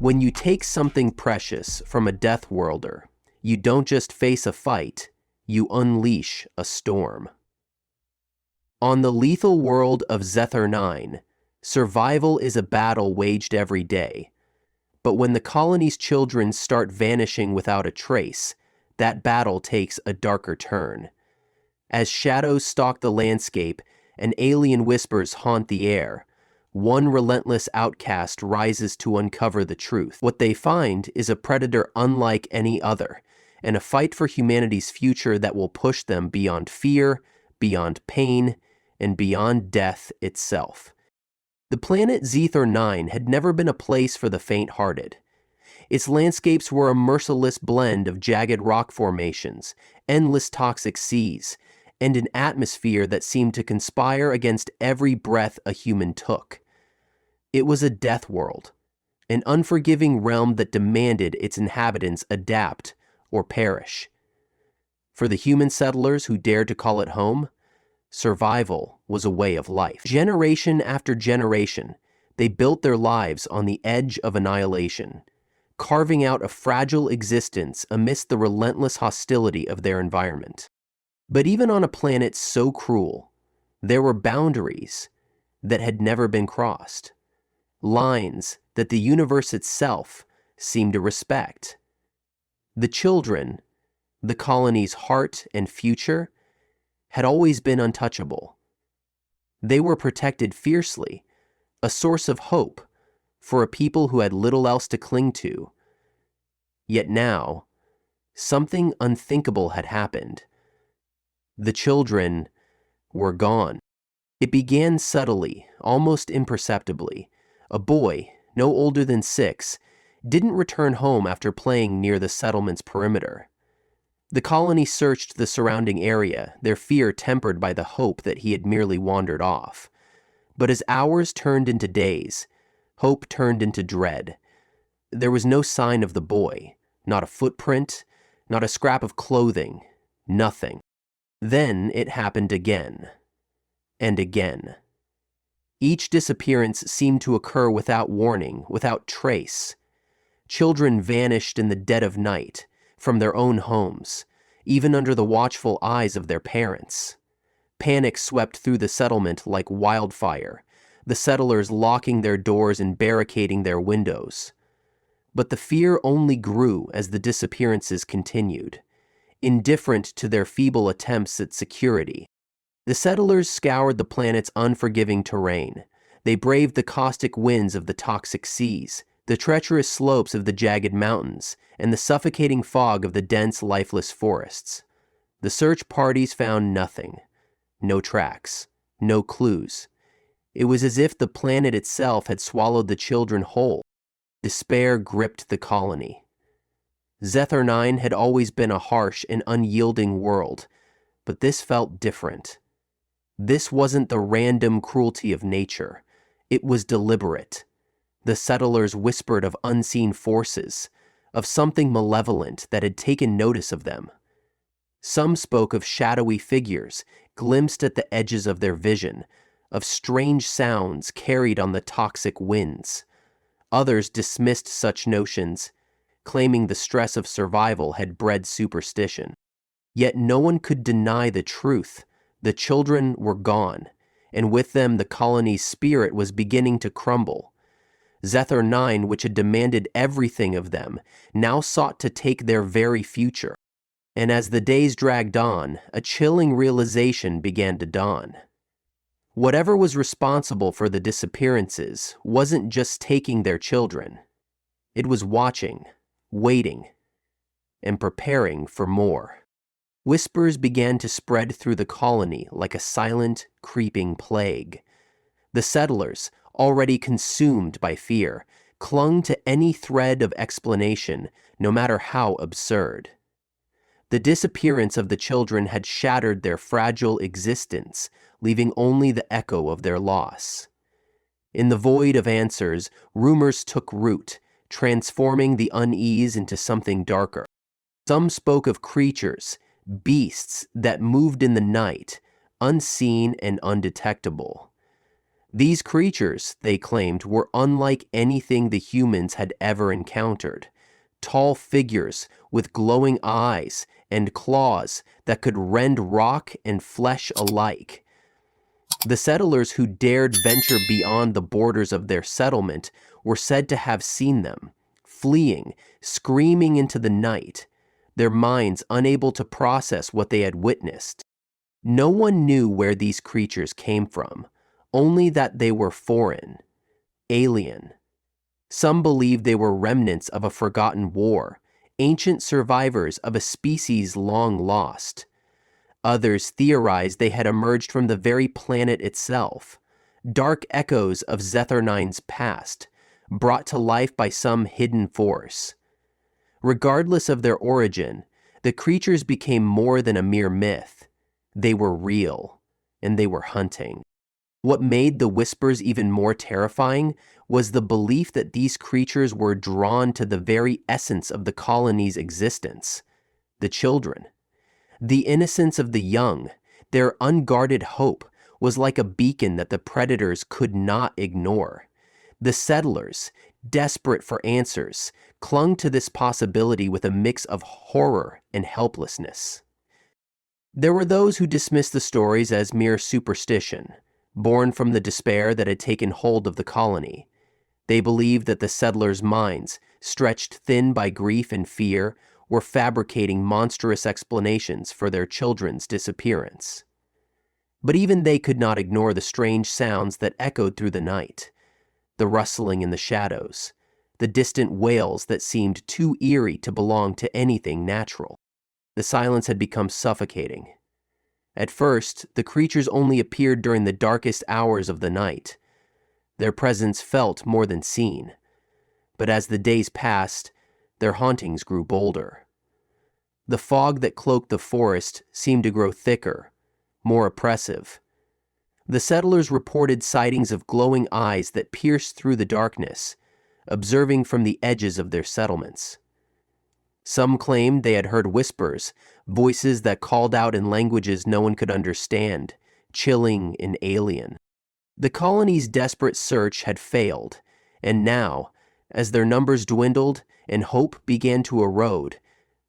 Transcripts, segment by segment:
When you take something precious from a deathworlder, you don't just face a fight, you unleash a storm. On the lethal world of Zethar 9, survival is a battle waged every day. But when the colony's children start vanishing without a trace, that battle takes a darker turn. As shadows stalk the landscape and alien whispers haunt the air, one relentless outcast rises to uncover the truth. What they find is a predator unlike any other, and a fight for humanity's future that will push them beyond fear, beyond pain, and beyond death itself. The planet Zethar 9 had never been a place for the faint-hearted. Its landscapes were a merciless blend of jagged rock formations, endless toxic seas, and an atmosphere that seemed to conspire against every breath a human took. It was a death world, an unforgiving realm that demanded its inhabitants adapt or perish. For the human settlers who dared to call it home, survival was a way of life. Generation after generation, they built their lives on the edge of annihilation, carving out a fragile existence amidst the relentless hostility of their environment. But even on a planet so cruel, there were boundaries that had never been crossed, lines that the universe itself seemed to respect. The children, the colony's heart and future, had always been untouchable. They were protected fiercely, a source of hope for a people who had little else to cling to. Yet now, something unthinkable had happened. The children were gone. It began subtly, almost imperceptibly. A boy, no older than 6, didn't return home after playing near the settlement's perimeter. The colony searched the surrounding area, their fear tempered by the hope that he had merely wandered off. But as hours turned into days, hope turned into dread. There was no sign of the boy, not a footprint, not a scrap of clothing, nothing. Then it happened again, and again. Each disappearance seemed to occur without warning, without trace. Children vanished in the dead of night, from their own homes, even under the watchful eyes of their parents. Panic swept through the settlement like wildfire, the settlers locking their doors and barricading their windows. But the fear only grew as the disappearances continued, indifferent to their feeble attempts at security. The settlers scoured the planet's unforgiving terrain. They braved the caustic winds of the toxic seas, the treacherous slopes of the jagged mountains, and the suffocating fog of the dense, lifeless forests. The search parties found nothing. No tracks, no clues. It was as if the planet itself had swallowed the children whole. Despair gripped the colony. Zethar 9 had always been a harsh and unyielding world, but this felt different. This wasn't the random cruelty of nature. It was deliberate. The settlers whispered of unseen forces, of something malevolent that had taken notice of them. Some spoke of shadowy figures glimpsed at the edges of their vision, of strange sounds carried on the toxic winds. Others dismissed such notions, claiming the stress of survival had bred superstition. Yet no one could deny the truth. The children were gone, and with them the colony's spirit was beginning to crumble. Zethar 9, which had demanded everything of them, now sought to take their very future. And as the days dragged on, a chilling realization began to dawn. Whatever was responsible for the disappearances wasn't just taking their children. It was watching, waiting, and preparing for more. Whispers began to spread through the colony like a silent, creeping plague. The settlers, already consumed by fear, clung to any thread of explanation, no matter how absurd. The disappearance of the children had shattered their fragile existence, leaving only the echo of their loss. In the void of answers, rumors took root, transforming the unease into something darker. Some spoke of creatures, beasts that moved in the night, unseen and undetectable. These creatures, they claimed, were unlike anything the humans had ever encountered. Tall figures with glowing eyes and claws that could rend rock and flesh alike. The settlers who dared venture beyond the borders of their settlement were said to have seen them, fleeing, screaming into the night, their minds unable to process what they had witnessed. No one knew where these creatures came from, only that they were foreign, alien. Some believed they were remnants of a forgotten war, ancient survivors of a species long lost. Others theorized they had emerged from the very planet itself, dark echoes of Zethar-9's past, brought to life by some hidden force. Regardless of their origin, the creatures became more than a mere myth. They were real, and they were hunting. What made the whispers even more terrifying was the belief that these creatures were drawn to the very essence of the colony's existence, the children. The innocence of the young, their unguarded hope, was like a beacon that the predators could not ignore. The settlers, desperate for answers, clung to this possibility with a mix of horror and helplessness. There were those who dismissed the stories as mere superstition, born from the despair that had taken hold of the colony. They believed that the settlers' minds, stretched thin by grief and fear, were fabricating monstrous explanations for their children's disappearance. But even they could not ignore the strange sounds that echoed through the night, the rustling in the shadows, the distant wails that seemed too eerie to belong to anything natural. The silence had become suffocating. At first, the creatures only appeared during the darkest hours of the night. Their presence felt more than seen. But as the days passed, their hauntings grew bolder. The fog that cloaked the forest seemed to grow thicker, more oppressive. The settlers reported sightings of glowing eyes that pierced through the darkness, observing from the edges of their settlements. Some claimed they had heard whispers, voices that called out in languages no one could understand, chilling and alien. The colony's desperate search had failed, and now, as their numbers dwindled and hope began to erode,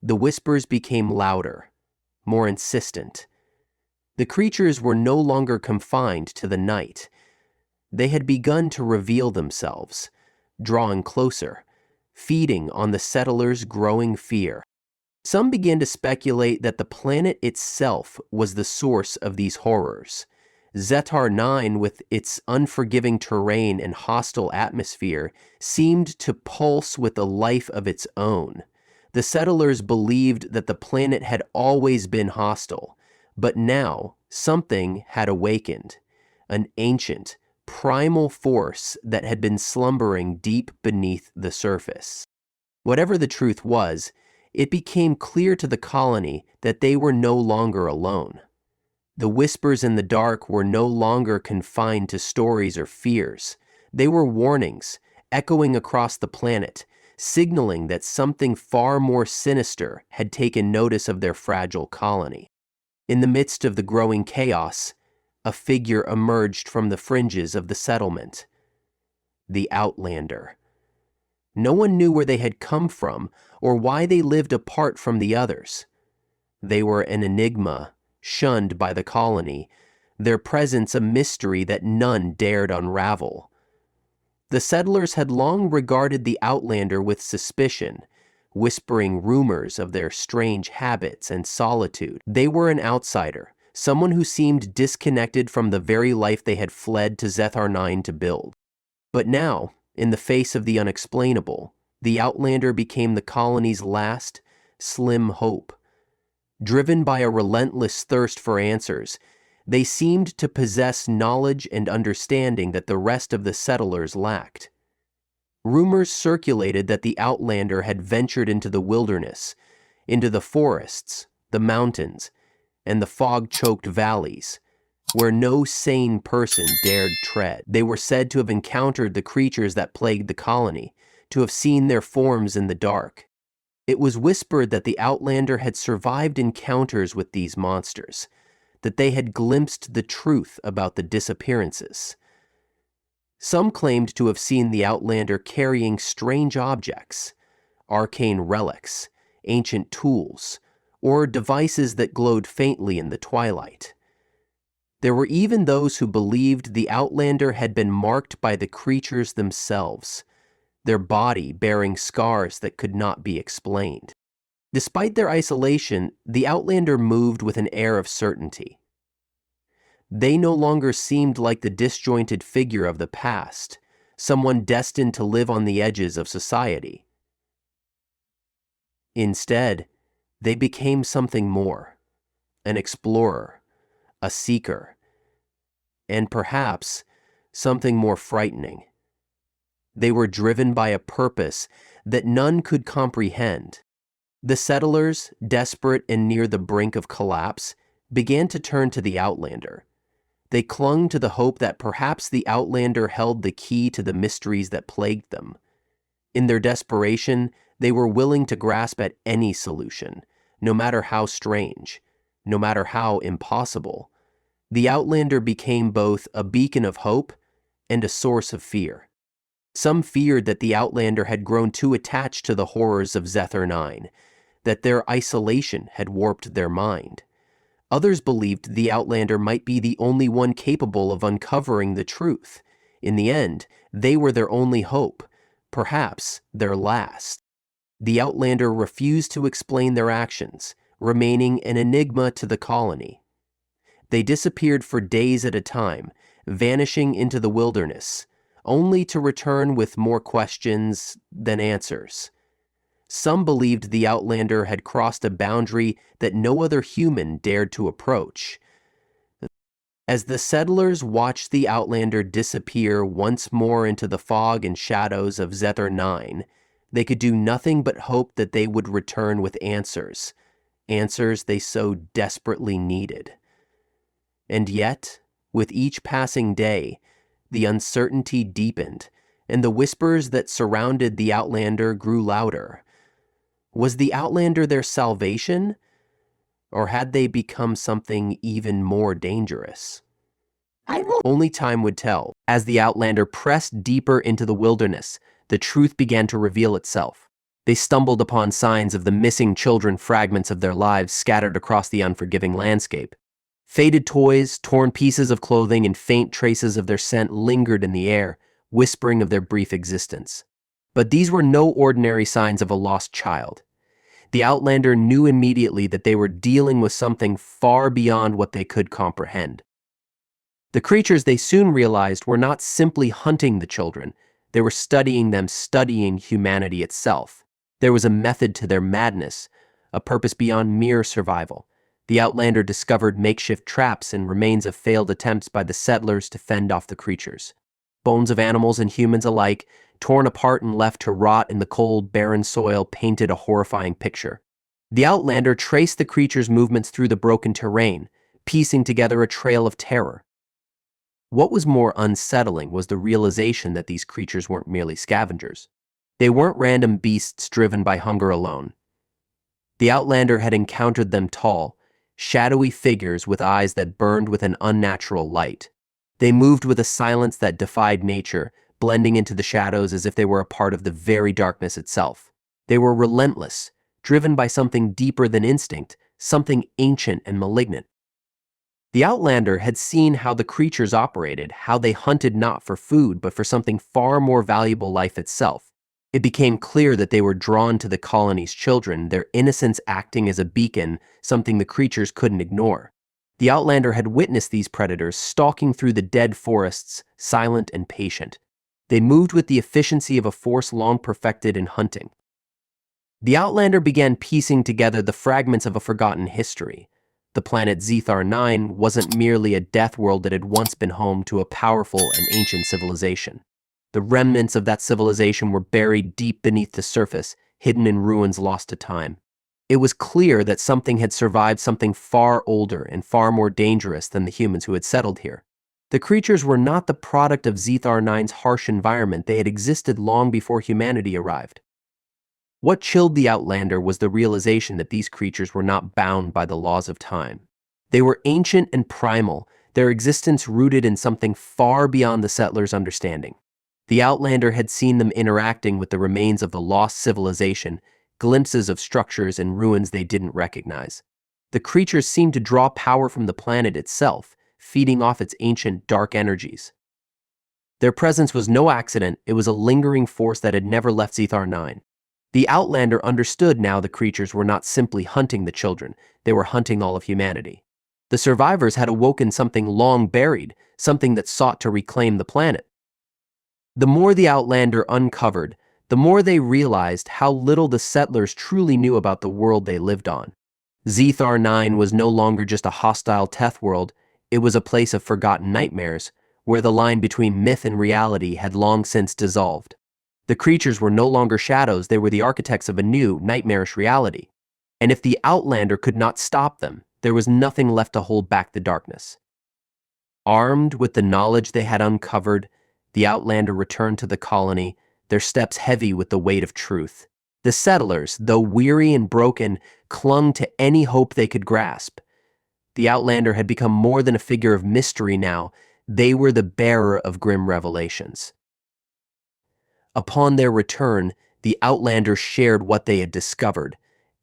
the whispers became louder, more insistent. The creatures were no longer confined to the night. They had begun to reveal themselves, drawing closer, feeding on the settlers' growing fear. Some began to speculate that the planet itself was the source of these horrors. Zethar-9, with its unforgiving terrain and hostile atmosphere, seemed to pulse with a life of its own. The settlers believed that the planet had always been hostile, but now something had awakened, an ancient, primal force that had been slumbering deep beneath the surface. Whatever the truth was, it became clear to the colony that they were no longer alone. The whispers in the dark were no longer confined to stories or fears. They were warnings, echoing across the planet, signaling that something far more sinister had taken notice of their fragile colony. In the midst of the growing chaos, a figure emerged from the fringes of the settlement. The Outlander. No one knew where they had come from or why they lived apart from the others. They were an enigma, shunned by the colony, their presence a mystery that none dared unravel. The settlers had long regarded the Outlander with suspicion, whispering rumors of their strange habits and solitude. They were an outsider, someone who seemed disconnected from the very life they had fled to Zethar-9 to build. But now, in the face of the unexplainable, the Outlander became the colony's last, slim hope. Driven by a relentless thirst for answers, they seemed to possess knowledge and understanding that the rest of the settlers lacked. Rumors circulated that the Outlander had ventured into the wilderness, into the forests, the mountains, and the fog-choked valleys, where no sane person dared tread. They were said to have encountered the creatures that plagued the colony, to have seen their forms in the dark. It was whispered that the Outlander had survived encounters with these monsters, that they had glimpsed the truth about the disappearances. Some claimed to have seen the Outlander carrying strange objects, arcane relics, ancient tools, or devices that glowed faintly in the twilight. There were even those who believed the Outlander had been marked by the creatures themselves, their body bearing scars that could not be explained. Despite their isolation, the Outlander moved with an air of certainty. They no longer seemed like the disjointed figure of the past, someone destined to live on the edges of society. Instead, they became something more, an explorer, a seeker, and perhaps something more frightening. They were driven by a purpose that none could comprehend. The settlers, desperate and near the brink of collapse, began to turn to the Outlander. They clung to the hope that perhaps the Outlander held the key to the mysteries that plagued them. In their desperation, they were willing to grasp at any solution, no matter how strange, no matter how impossible. The Outlander became both a beacon of hope and a source of fear. Some feared that the Outlander had grown too attached to the horrors of Zethar 9, that their isolation had warped their mind. Others believed the Outlander might be the only one capable of uncovering the truth. In the end, they were their only hope, perhaps their last. The Outlander refused to explain their actions, remaining an enigma to the colony. They disappeared for days at a time, vanishing into the wilderness, only to return with more questions than answers. Some believed the Outlander had crossed a boundary that no other human dared to approach. As the settlers watched the Outlander disappear once more into the fog and shadows of Zethar 9, they could do nothing but hope that they would return with answers they so desperately needed. And yet, with each passing day, the uncertainty deepened, and the whispers that surrounded the Outlander grew louder. Was the Outlander their salvation, or had they become something even more dangerous? Only time would tell. As the Outlander pressed deeper into the wilderness, the truth began to reveal itself. They stumbled upon signs of the missing children, fragments of their lives scattered across the unforgiving landscape. Faded toys, torn pieces of clothing, and faint traces of their scent lingered in the air, whispering of their brief existence. But these were no ordinary signs of a lost child. The Outlander knew immediately that they were dealing with something far beyond what they could comprehend. The creatures, they soon realized, were not simply hunting the children. They were studying them, studying humanity itself. There was a method to their madness, a purpose beyond mere survival. The Outlander discovered makeshift traps and remains of failed attempts by the settlers to fend off the creatures. Bones of animals and humans alike, torn apart and left to rot in the cold, barren soil, painted a horrifying picture. The Outlander traced the creatures' movements through the broken terrain, piecing together a trail of terror. What was more unsettling was the realization that these creatures weren't merely scavengers. They weren't random beasts driven by hunger alone. The Outlander had encountered them tall, shadowy figures with eyes that burned with an unnatural light. They moved with a silence that defied nature, blending into the shadows as if they were a part of the very darkness itself. They were relentless, driven by something deeper than instinct, something ancient and malignant. The Outlander had seen how the creatures operated, how they hunted not for food, but for something far more valuable, life itself. It became clear that they were drawn to the colony's children, their innocence acting as a beacon, something the creatures couldn't ignore. The Outlander had witnessed these predators stalking through the dead forests, silent and patient. They moved with the efficiency of a force long perfected in hunting. The Outlander began piecing together the fragments of a forgotten history. The planet Zethar 9 wasn't merely a death world that had once been home to a powerful and ancient civilization. The remnants of that civilization were buried deep beneath the surface, hidden in ruins lost to time. It was clear that something had survived, something far older and far more dangerous than the humans who had settled here. The creatures were not the product of Zethar 9's harsh environment. They had existed long before humanity arrived. What chilled the Outlander was the realization that these creatures were not bound by the laws of time. They were ancient and primal, their existence rooted in something far beyond the settlers' understanding. The Outlander had seen them interacting with the remains of the lost civilization, glimpses of structures and ruins they didn't recognize. The creatures seemed to draw power from the planet itself, feeding off its ancient dark energies. Their presence was no accident, it was a lingering force that had never left Zethar 9. The Outlander understood now the creatures were not simply hunting the children, they were hunting all of humanity. The survivors had awoken something long buried, something that sought to reclaim the planet. The more the Outlander uncovered, the more they realized how little the settlers truly knew about the world they lived on. Zethar 9 was no longer just a hostile deathworld, it was a place of forgotten nightmares, where the line between myth and reality had long since dissolved. The creatures were no longer shadows, they were the architects of a new, nightmarish reality. And if the Outlander could not stop them, there was nothing left to hold back the darkness. Armed with the knowledge they had uncovered, the Outlander returned to the colony, their steps heavy with the weight of truth. The settlers, though weary and broken, clung to any hope they could grasp. The Outlander had become more than a figure of mystery now, they were the bearer of grim revelations. Upon their return, the Outlanders shared what they had discovered,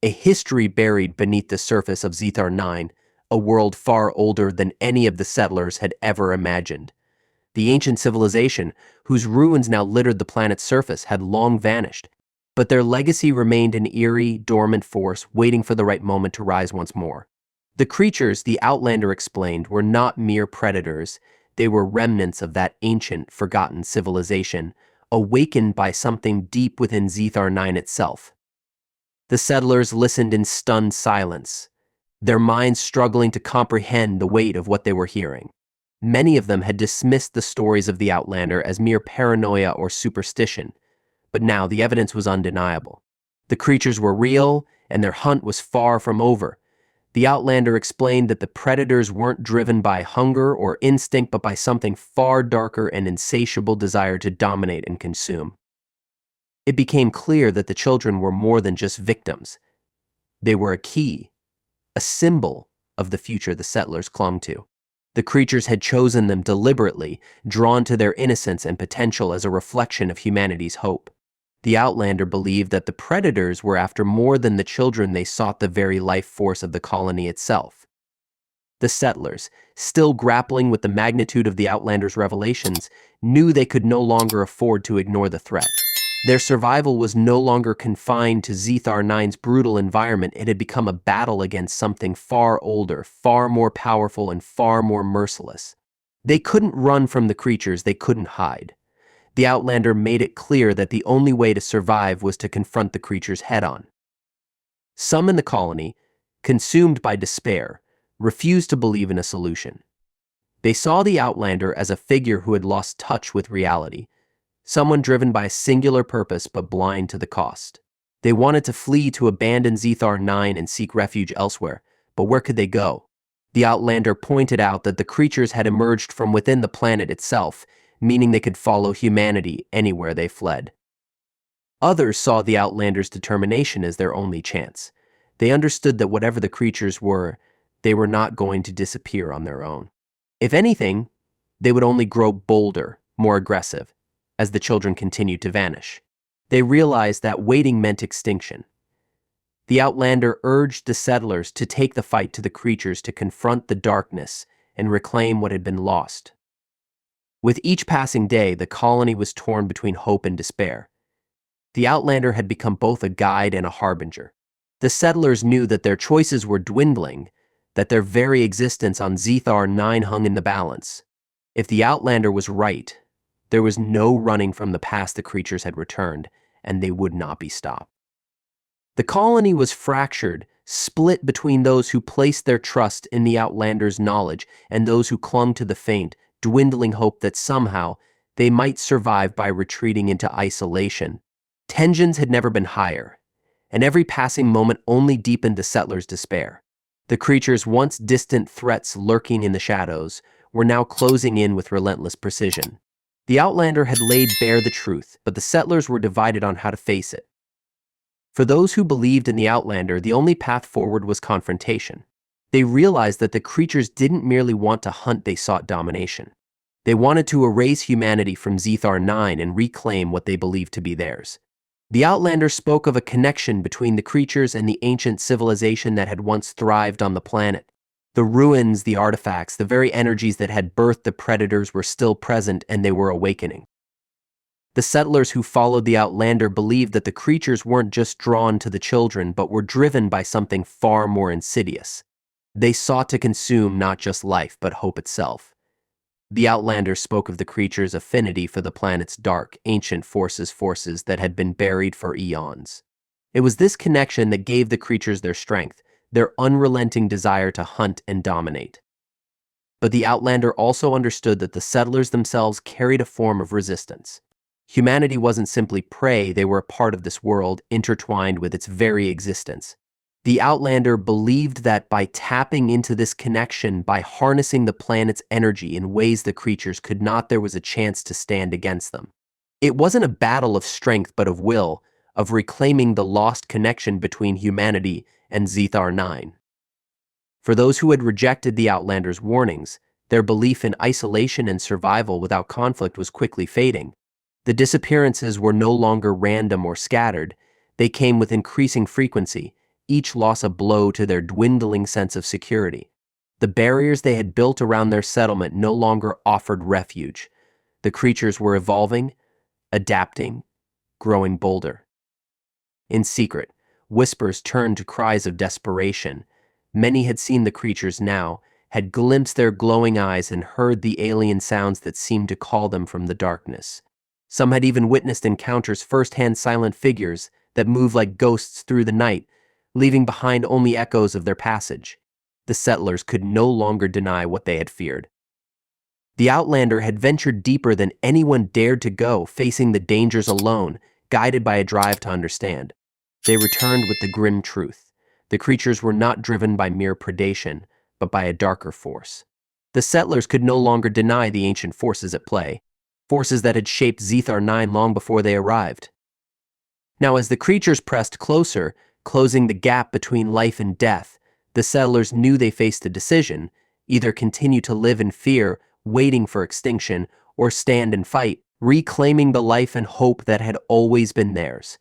a history buried beneath the surface of Zethar 9, a world far older than any of the settlers had ever imagined. The ancient civilization, whose ruins now littered the planet's surface, had long vanished, but their legacy remained an eerie, dormant force waiting for the right moment to rise once more. The creatures, the Outlander explained, were not mere predators, they were remnants of that ancient, forgotten civilization, awakened by something deep within Zethar 9 itself. The settlers listened in stunned silence, their minds struggling to comprehend the weight of what they were hearing. Many of them had dismissed the stories of the Outlander as mere paranoia or superstition, but now the evidence was undeniable. The creatures were real, and their hunt was far from over. The Outlander explained that the predators weren't driven by hunger or instinct, but by something far darker and insatiable desire to dominate and consume. It became clear that the children were more than just victims. They were a key, a symbol of the future the settlers clung to. The creatures had chosen them deliberately, drawn to their innocence and potential as a reflection of humanity's hope. The Outlander believed that the predators were after more than the children, they sought the very life force of the colony itself. The settlers, still grappling with the magnitude of the Outlander's revelations, knew they could no longer afford to ignore the threat. Their survival was no longer confined to Zethar 9's brutal environment, it had become a battle against something far older, far more powerful, and far more merciless. They couldn't run from the creatures, they couldn't hide. The Outlander made it clear that the only way to survive was to confront the creatures head-on. Some in the colony, consumed by despair, refused to believe in a solution. They saw the Outlander as a figure who had lost touch with reality, someone driven by a singular purpose but blind to the cost. They wanted to flee to abandon Zethar 9 and seek refuge elsewhere, but where could they go? The Outlander pointed out that the creatures had emerged from within the planet itself, meaning they could follow humanity anywhere they fled. Others saw the Outlander's determination as their only chance. They understood that whatever the creatures were, they were not going to disappear on their own. If anything, they would only grow bolder, more aggressive, as the children continued to vanish. They realized that waiting meant extinction. The Outlander urged the settlers to take the fight to the creatures to confront the darkness and reclaim what had been lost. With each passing day, the colony was torn between hope and despair. The Outlander had become both a guide and a harbinger. The settlers knew that their choices were dwindling, that their very existence on Zethar 9 hung in the balance. If the Outlander was right, there was no running from the past the creatures had returned, and they would not be stopped. The colony was fractured, split between those who placed their trust in the Outlander's knowledge and those who clung to the faint, dwindling hope that somehow they might survive by retreating into isolation. Tensions had never been higher, and every passing moment only deepened the settlers' despair. The creatures' once distant threats lurking in the shadows were now closing in with relentless precision. The Outlander had laid bare the truth, but the settlers were divided on how to face it. For those who believed in the Outlander, the only path forward was confrontation. They realized that the creatures didn't merely want to hunt, they sought domination. They wanted to erase humanity from Zethar 9 and reclaim what they believed to be theirs. The Outlander spoke of a connection between the creatures and the ancient civilization that had once thrived on the planet. The ruins, the artifacts, the very energies that had birthed the predators were still present, and they were awakening. The settlers who followed the Outlander believed that the creatures weren't just drawn to the children, but were driven by something far more insidious. They sought to consume not just life, but hope itself. The Outlander spoke of the creatures' affinity for the planet's dark, ancient forces that had been buried for eons. It was this connection that gave the creatures their strength, their unrelenting desire to hunt and dominate. But the Outlander also understood that the settlers themselves carried a form of resistance. Humanity wasn't simply prey, they were a part of this world, intertwined with its very existence. The Outlander believed that by tapping into this connection, by harnessing the planet's energy in ways the creatures could not, there was a chance to stand against them. It wasn't a battle of strength, but of will, of reclaiming the lost connection between humanity and Zethar 9. For those who had rejected the Outlander's warnings, their belief in isolation and survival without conflict was quickly fading. The disappearances were no longer random or scattered. They came with increasing frequency, each loss a blow to their dwindling sense of security. The barriers they had built around their settlement no longer offered refuge. The creatures were evolving, adapting, growing bolder. In secret, whispers turned to cries of desperation. Many had seen the creatures now, had glimpsed their glowing eyes and heard the alien sounds that seemed to call them from the darkness. Some had even witnessed encounters, first-hand silent figures that moved like ghosts through the night, leaving behind only echoes of their passage. The settlers could no longer deny what they had feared. The Outlander had ventured deeper than anyone dared to go, facing the dangers alone, guided by a drive to understand. They returned with the grim truth. The creatures were not driven by mere predation, but by a darker force. The settlers could no longer deny the ancient forces at play, forces that had shaped Zethar 9 long before they arrived. Now, as the creatures pressed closer, closing the gap between life and death, the settlers knew they faced a decision: either continue to live in fear, waiting for extinction, or stand and fight, reclaiming the life and hope that had always been theirs.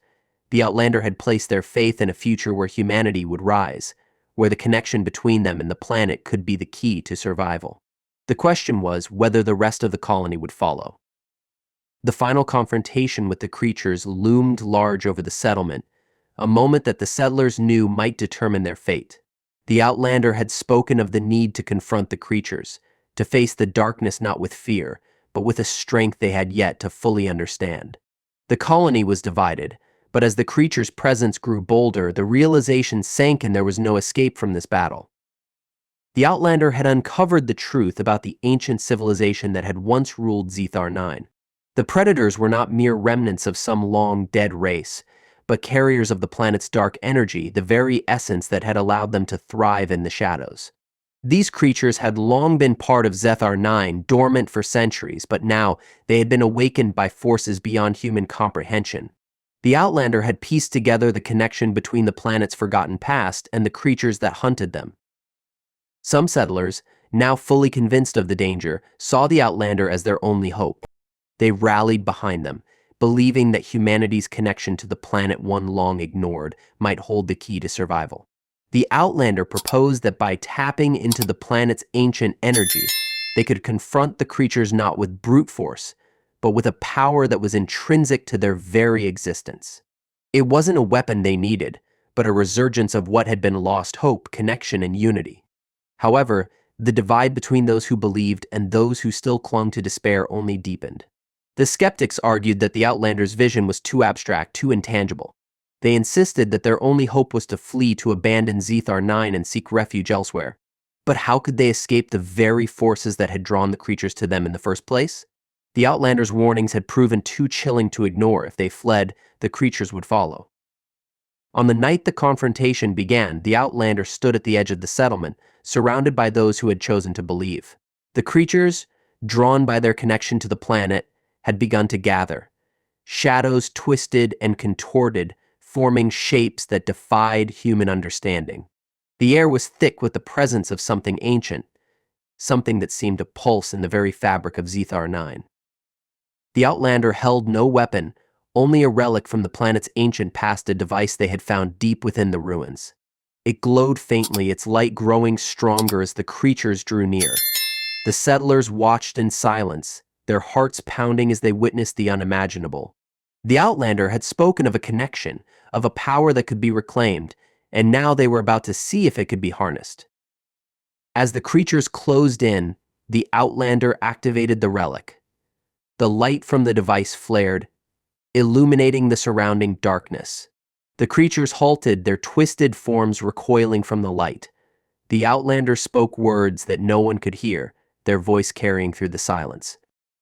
The Outlander had placed their faith in a future where humanity would rise, where the connection between them and the planet could be the key to survival. The question was whether the rest of the colony would follow. The final confrontation with the creatures loomed large over the settlement, a moment that the settlers knew might determine their fate. The Outlander had spoken of the need to confront the creatures, to face the darkness not with fear, but with a strength they had yet to fully understand. The colony was divided, but as the creatures' presence grew bolder, the realization sank and there was no escape from this battle. The Outlander had uncovered the truth about the ancient civilization that had once ruled Zethar 9. The predators were not mere remnants of some long-dead race, but carriers of the planet's dark energy, the very essence that had allowed them to thrive in the shadows. These creatures had long been part of Zethar 9, dormant for centuries, but now they had been awakened by forces beyond human comprehension. The Outlander had pieced together the connection between the planet's forgotten past and the creatures that hunted them. Some settlers, now fully convinced of the danger, saw the Outlander as their only hope. They rallied behind them, believing that humanity's connection to the planet one long ignored might hold the key to survival. The Outlander proposed that by tapping into the planet's ancient energy, they could confront the creatures not with brute force, but with a power that was intrinsic to their very existence. It wasn't a weapon they needed, but a resurgence of what had been lost: hope, connection, and unity. However, the divide between those who believed and those who still clung to despair only deepened. The skeptics argued that the Outlander's vision was too abstract, too intangible. They insisted that their only hope was to flee, to abandon Zethar 9 and seek refuge elsewhere. But how could they escape the very forces that had drawn the creatures to them in the first place? The Outlander's warnings had proven too chilling to ignore. If they fled, the creatures would follow. On the night the confrontation began, the Outlander stood at the edge of the settlement, surrounded by those who had chosen to believe. The creatures, drawn by their connection to the planet, had begun to gather. Shadows twisted and contorted, forming shapes that defied human understanding. The air was thick with the presence of something ancient, something that seemed to pulse in the very fabric of Zethar 9. The Outlander held no weapon, only a relic from the planet's ancient past, a device they had found deep within the ruins. It glowed faintly, its light growing stronger as the creatures drew near. The settlers watched in silence, their hearts pounding as they witnessed the unimaginable. The Outlander had spoken of a connection, of a power that could be reclaimed, and now they were about to see if it could be harnessed. As the creatures closed in, the Outlander activated the relic. The light from the device flared, illuminating the surrounding darkness. The creatures halted, their twisted forms recoiling from the light. The Outlander spoke words that no one could hear, their voice carrying through the silence.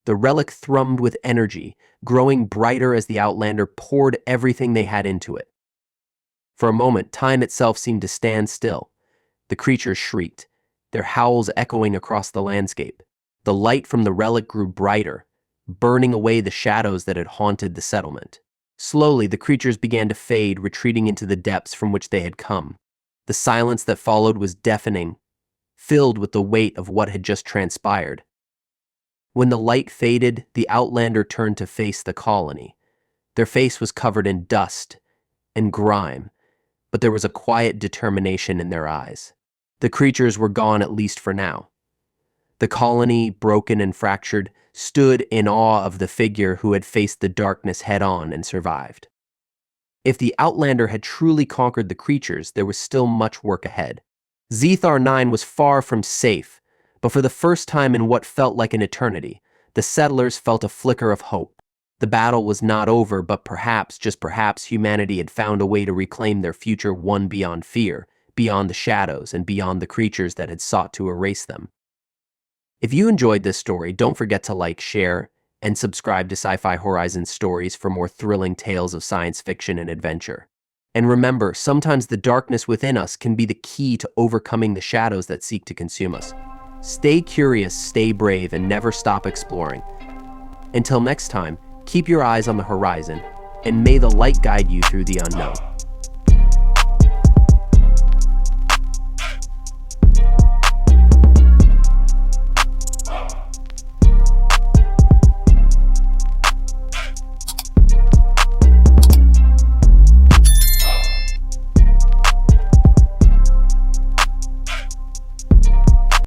The relic thrummed with energy, growing brighter as the Outlander poured everything they had into it. For a moment, time itself seemed to stand still. The creatures shrieked, their howls echoing across the landscape. The light from the relic grew brighter, burning away the shadows that had haunted the settlement. Slowly, the creatures began to fade, retreating into the depths from which they had come. The silence that followed was deafening, filled with the weight of what had just transpired. When the light faded, the Outlander turned to face the colony. Their face was covered in dust and grime, but there was a quiet determination in their eyes. The creatures were gone, at least for now. The colony, broken and fractured, stood in awe of the figure who had faced the darkness head-on and survived. If the Outlander had truly conquered the creatures, there was still much work ahead. Zethar 9 was far from safe, but for the first time in what felt like an eternity, the settlers felt a flicker of hope. The battle was not over, but perhaps, just perhaps, humanity had found a way to reclaim their future, one beyond fear, beyond the shadows, and beyond the creatures that had sought to erase them. If you enjoyed this story, don't forget to like, share, and subscribe to Sci-Fi Horizons Stories for more thrilling tales of science fiction and adventure. And remember, sometimes the darkness within us can be the key to overcoming the shadows that seek to consume us. Stay curious, stay brave, and never stop exploring. Until next time, keep your eyes on the horizon, and may the light guide you through the unknown.